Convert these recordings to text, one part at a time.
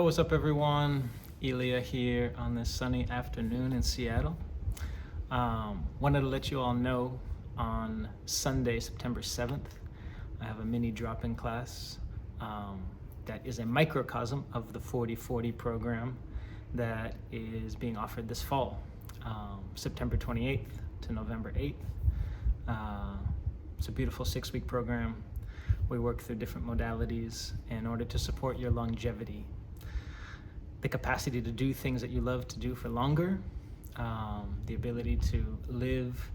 What's up, everyone? Elia here on this sunny afternoon in Seattle. Wanted to let you all know on Sunday, September 7th, I have a mini drop-in class that is a microcosm of the 40/40 program that is being offered this fall, September 28th to November 8th. It's a beautiful 6-week program. We work through different modalities in order to support your longevity, the capacity to do things that you love to do for longer, the ability to live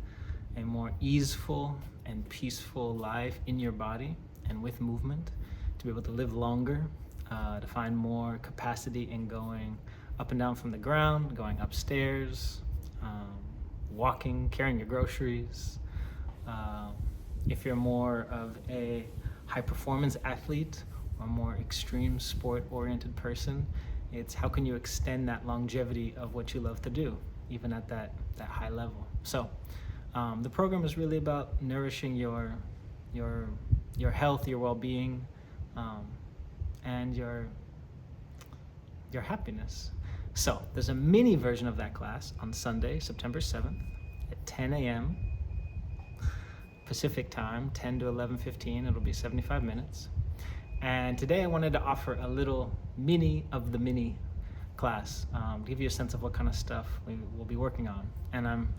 a more easeful and peaceful life in your body and with movement, to be able to live longer, to find more capacity in going up and down from the ground, going upstairs, walking, carrying your groceries. If you're more of a high performance athlete or more extreme sport oriented person, it's how can you extend that longevity of what you love to do, even at that high level. So the program is really about nourishing your health, your well-being, and your happiness. So there's a mini version of that class on Sunday, September 7th at 10 a.m. Pacific time, 10 to 11:15. It'll be 75 minutes. And today I wanted to offer a little mini of the mini class, to give you a sense of what kind of stuff we will be working on. And I'm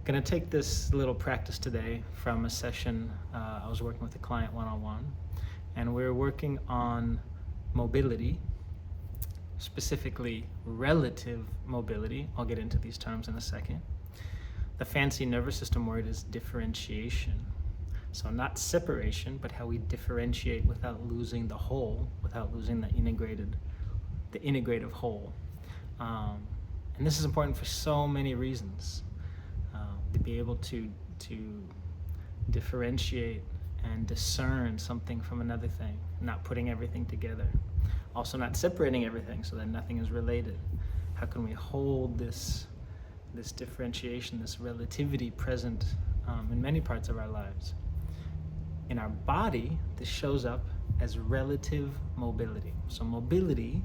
going to take this little practice today from a session I was working with a client one-on-one, and we're working on mobility, specifically relative mobility. I'll get into these terms in a second. The fancy nervous system word is differentiation. So not separation, but how we differentiate without losing the whole, without losing the integrative whole. And this is important for so many reasons. To be able to differentiate and discern something from another thing, not putting everything together. Also not separating everything so that nothing is related. How can we hold this differentiation, this relativity present in many parts of our lives? In our body, this shows up as relative mobility. So mobility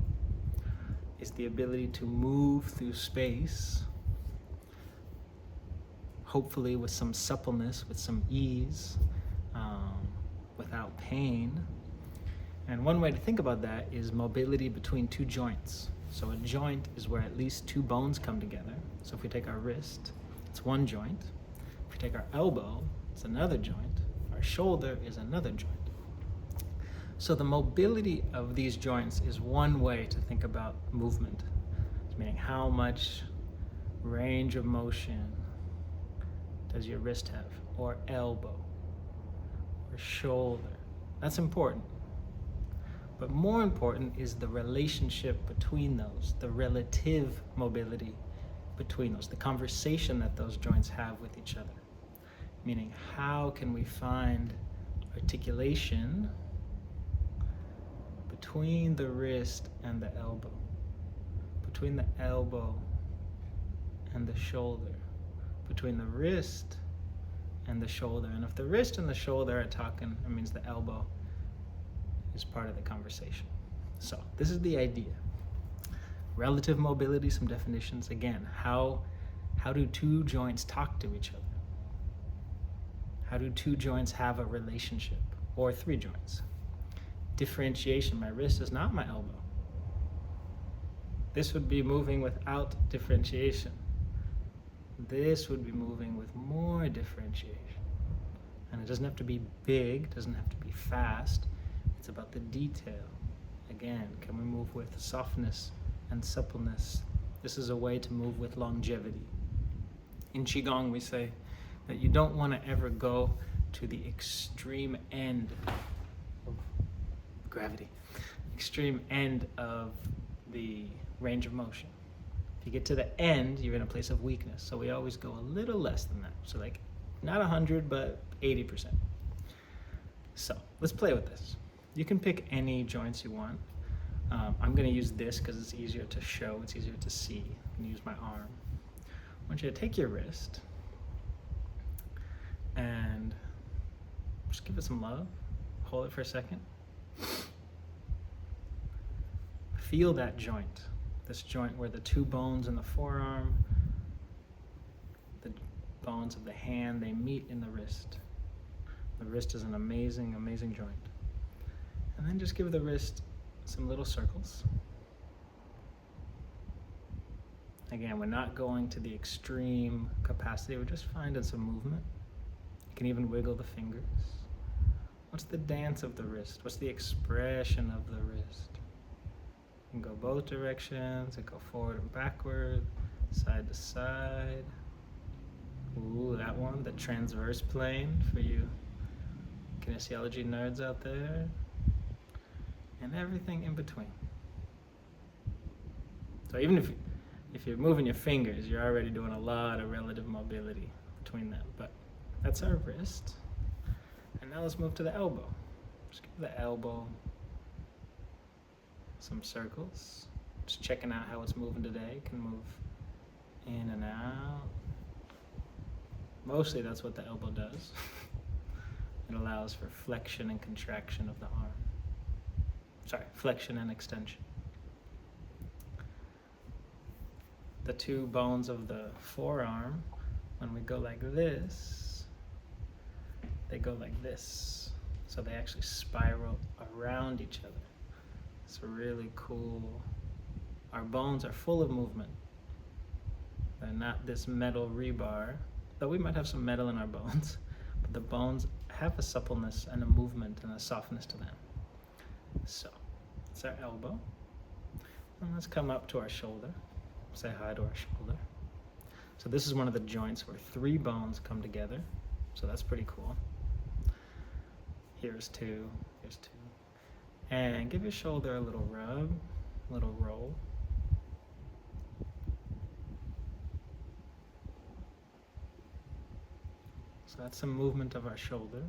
is the ability to move through space, hopefully with some suppleness, with some ease, without pain. And one way to think about that is mobility between two joints. So a joint is where at least two bones come together. So if we take our wrist, it's one joint. If we take our elbow, it's another joint. Our shoulder is another joint. So the mobility of these joints is one way to think about movement. Meaning how much range of motion does your wrist have, or elbow, or shoulder? That's important. But more important is the relationship between those, the relative mobility between those, the conversation that those joints have with each other. Meaning, how can we find articulation between the wrist and the elbow, between the elbow and the shoulder, between the wrist and the shoulder? And if the wrist and the shoulder are talking, it means the elbow is part of the conversation. So this is the idea. Relative mobility, some definitions. Again, how do two joints talk to each other? How do two joints have a relationship? Or three joints? Differentiation, my wrist is not my elbow. This would be moving without differentiation. This would be moving with more differentiation. And it doesn't have to be big, it doesn't have to be fast. It's about the detail. Again, can we move with softness and suppleness? This is a way to move with longevity. In Qigong, we say that you don't want to ever go to the extreme end of gravity, extreme end of the range of motion. If you get to the end, you're in a place of weakness. So we always go a little less than that. So like not 100, but 80%. So let's play with this. You can pick any joints you want. I'm going to use this because it's easier to show, it's easier to see. I'm going to use my arm. I want you to take your wrist and just give it some love. Hold it for a second. feel that joint, this joint where the two bones in the forearm, the bones of the hand, they meet in the wrist. The wrist is an amazing, amazing joint. And then just give the wrist some little circles. Again, we're not going to the extreme capacity, we're just finding some movement. You can even wiggle the fingers. What's the dance of the wrist? What's the expression of the wrist? You can go both directions, and go forward and backward, side to side. Ooh, that one, the transverse plane for you kinesiology nerds out there. And everything in between. So even if you're moving your fingers, you're already doing a lot of relative mobility between them. But that's our wrist. And now let's move to the elbow. Just give the elbow some circles. Just checking out how it's moving today. It can move in and out. Mostly that's what the elbow does. It allows for flexion and contraction of the arm. Sorry, flexion and extension. The two bones of the forearm, when we go like this, they go like this. So they actually spiral around each other. It's really cool. Our bones are full of movement. They're not this metal rebar, though we might have some metal in our bones, but the bones have a suppleness and a movement and a softness to them. So, it's our elbow. And let's come up to our shoulder. Say hi to our shoulder. So this is one of the joints where three bones come together. So that's pretty cool. Here's two, here's two. And give your shoulder a little rub, a little roll. So that's some movement of our shoulder.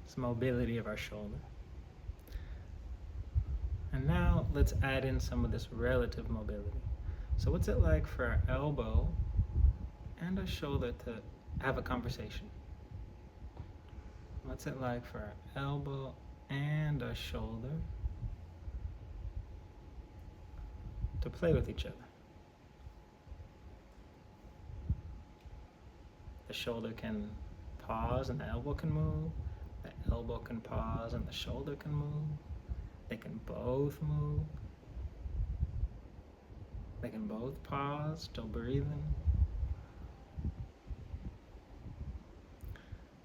Some mobility of our shoulder. And now let's add in some of this relative mobility. So what's it like for our elbow and our shoulder to have a conversation? What's it like for our elbow and our shoulder to play with each other? The shoulder can pause and the elbow can move. The elbow can pause and the shoulder can move. They can both move. They can both pause, still breathing.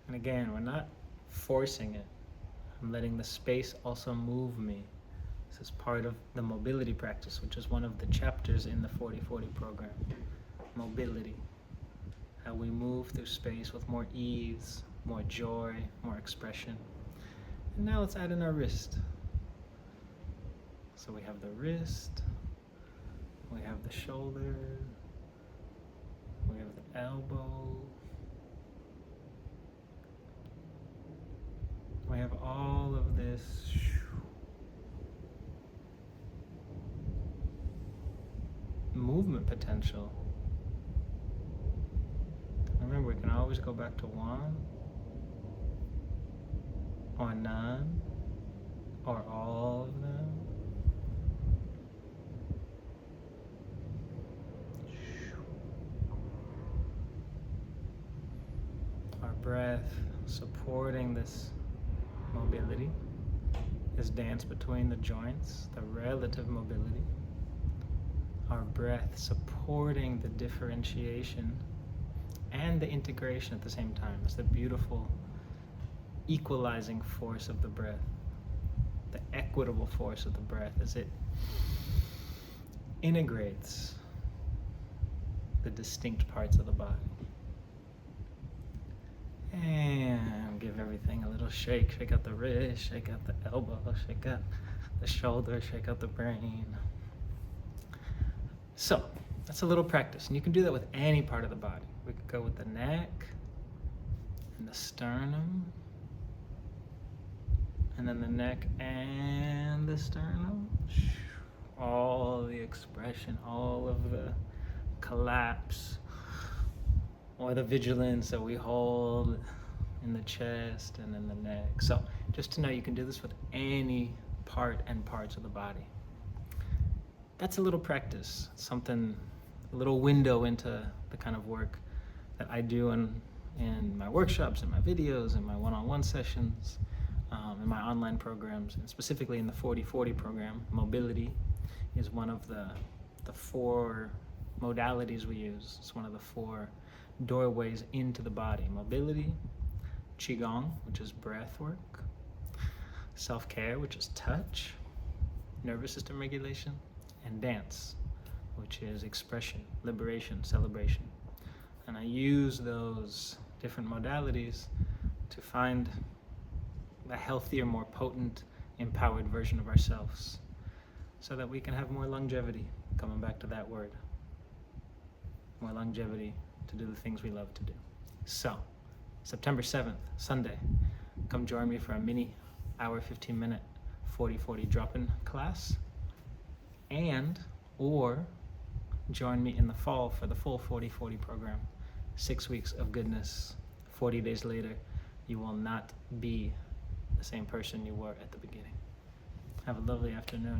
And again, we're not forcing it. I'm letting the space also move me. This is part of the mobility practice, which is one of the chapters in the 40/40 program. Mobility. How we move through space with more ease, more joy, more expression. And now let's add in our wrist. So we have the wrist, we have the shoulder, we have the elbow, we have all of this movement potential. Remember, we can always go back to one, or none, or all of them. Our breath supporting this mobility, this dance between the joints, the relative mobility. Our breath supporting the differentiation and the integration at the same time. It's the beautiful equalizing force of the breath, the equitable force of the breath as it integrates the distinct parts of the body. And give everything a little shake. Shake out the wrist, shake out the elbow, shake out the shoulder, shake out the brain. So, that's a little practice. And you can do that with any part of the body. We could go with the neck and the sternum, and then the neck and the sternum. All the expression, all of the collapse, or the vigilance that we hold in the chest and in the neck. So just to know you can do this with any part and parts of the body. That's a little practice, something, a little window into the kind of work that I do in my workshops, in my videos, in my one-on-one sessions, in my online programs, and specifically in the 40/40 program. Mobility is one of the 4 modalities we use. It's one of the 4 doorways into the body. Mobility, Qigong, which is breath work, self-care, which is touch, nervous system regulation, and dance, which is expression, liberation, celebration. And I use those different modalities to find a healthier, more potent, empowered version of ourselves so that we can have more longevity, coming back to that word, more longevity to do the things we love to do. So, September 7th, Sunday, come join me for a mini hour, 15-minute 40/40 drop-in class, or join me in the fall for the full 40/40 program. 6 weeks of goodness. 40 days later, you will not be the same person you were at the beginning. Have a lovely afternoon.